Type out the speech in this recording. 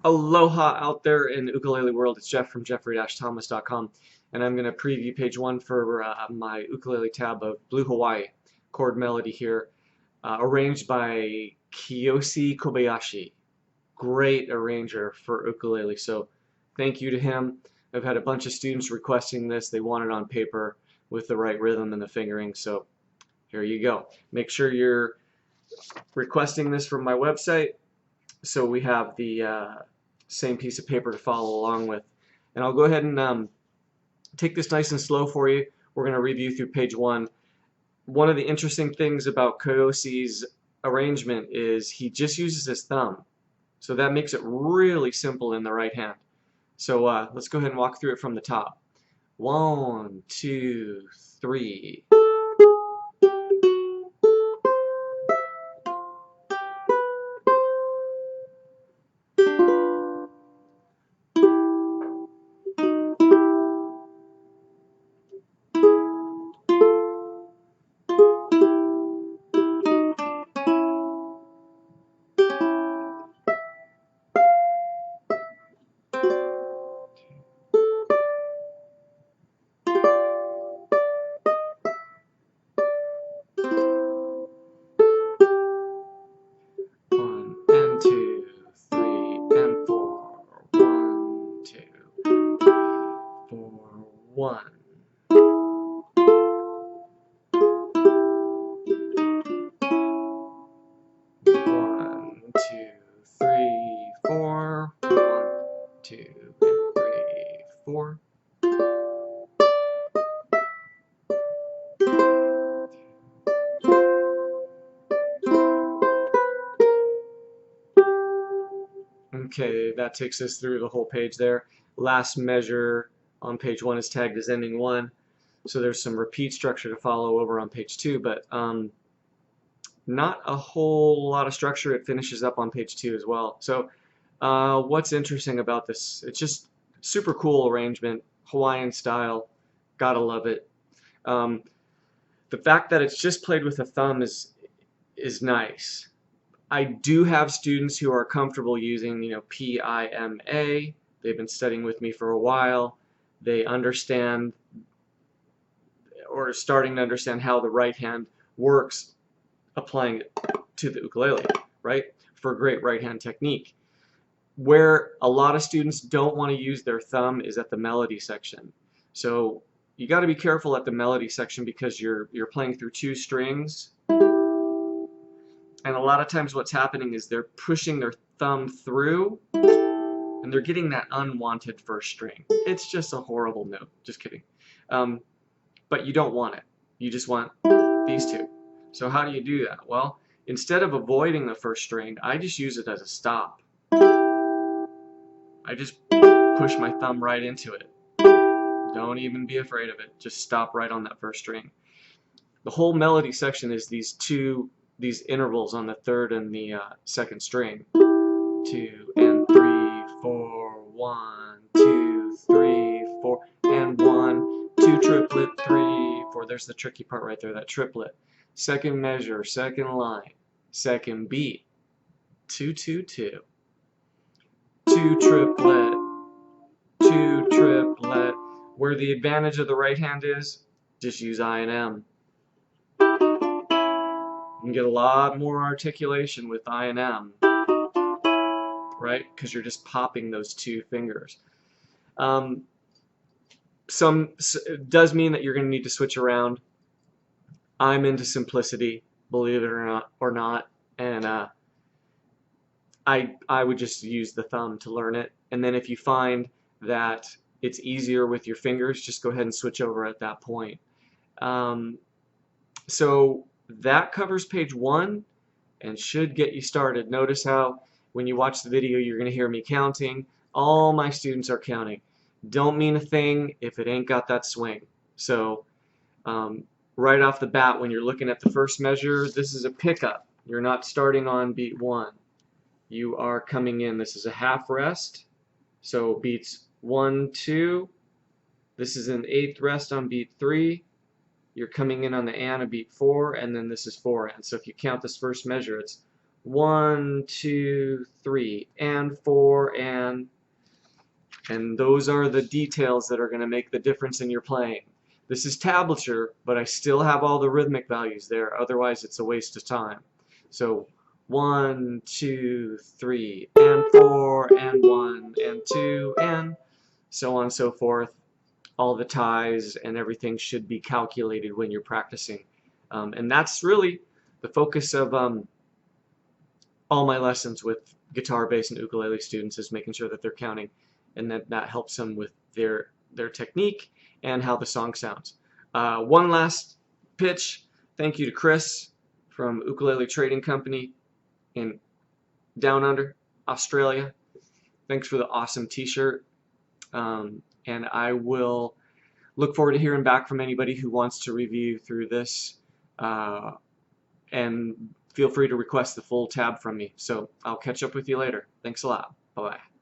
Aloha out there in the ukulele world. It's Jeff from jeffrey-thomas.com, and I'm going to preview page one for my ukulele tab of Blue Hawaii chord melody here, arranged by Kiyoshi Kobayashi. Great arranger for ukulele, so thank you to him. I've had a bunch of students requesting this. They want it on paper with the right rhythm and the fingering, so here you go. Make sure you're requesting this from my website so we have the same piece of paper to follow along with. And I'll go ahead and take this nice and slow for you. We're going to review through page one. One of the interesting things about Koyoshi's arrangement is he just uses his thumb. So that makes it really simple in the right hand. So let's go ahead and walk through it from the top. 1, 2, 3. One and two, three and four. 1, 2, 4, 1. 1, 2, 3, 4. 1, 2, and 3, 4. Okay, that takes us through the whole page there. Last measure on page one is tagged as ending 1. So there's some repeat structure to follow over on page 2, but not a whole lot of structure. It finishes up on page 2 as well. So what's interesting about this? It's just super cool arrangement, Hawaiian style. Gotta love it. The fact that it's just played with a thumb is nice. I do have students who are comfortable using, PIMA. They've been studying with me for a while. They understand or starting to understand how the right hand works, applying it to the ukulele, right? For a great right hand technique. Where a lot of students don't want to use their thumb is at the melody section. So you got to be careful at the melody section because you're playing through 2 strings. And a lot of times what's happening is they're pushing their thumb through and they're getting that unwanted first string. It's just a horrible note. Just kidding. But you don't want it. You just want these 2. So how do you do that? Well, instead of avoiding the first string, I just use it as a stop. I just push my thumb right into it. Don't even be afraid of it. Just stop right on that first string. The whole melody section is these intervals on the 3rd and the 2nd string. 2 and 3, 4, 1, 2, 3, 4, and 1, 2 triplet, 3, 4. There's the tricky part right there, that triplet. 2nd measure, 2nd line, 2nd beat. 2, 2, 2. 2 triplet, 2 triplet. Where the advantage of the right hand is, just use I and M. You can get a lot more articulation with I and M, right? Because you're just popping those 2 fingers. It does mean that you're going to need to switch around. I'm into simplicity, believe it or not, and I would just use the thumb to learn it. And then if you find that it's easier with your fingers, just go ahead and switch over at that point. So that covers page 1 and should get you started. Notice how when you watch the video you're going to hear me counting. All my students are counting. Don't mean a thing if it ain't got that swing. So right off the bat when you're looking at the first measure, this is a pickup. You're not starting on beat 1. You are coming in. This is a half rest. So beats 1, 2. This is an 8th rest on beat 3. You're coming in on the and of beat 4, and then this is 4 and. So if you count this first measure, it's 1, 2, 3, and 4, and those are the details that are going to make the difference in your playing. This is tablature, but I still have all the rhythmic values there, otherwise it's a waste of time. So 1, 2, 3, and 4, and 1, and 2, and so on and so forth. All the ties and everything should be calculated when you're practicing. And that's really the focus of all my lessons with guitar, bass, and ukulele students, is making sure that they're counting, and that helps them with their technique and how the song sounds. One last pitch. Thank you to Chris from Ukulele Trading Company in Down Under, Australia. Thanks for the awesome t-shirt. And I will look forward to hearing back from anybody who wants to review through this. And feel free to request the full tab from me. So I'll catch up with you later. Thanks a lot. Bye-bye.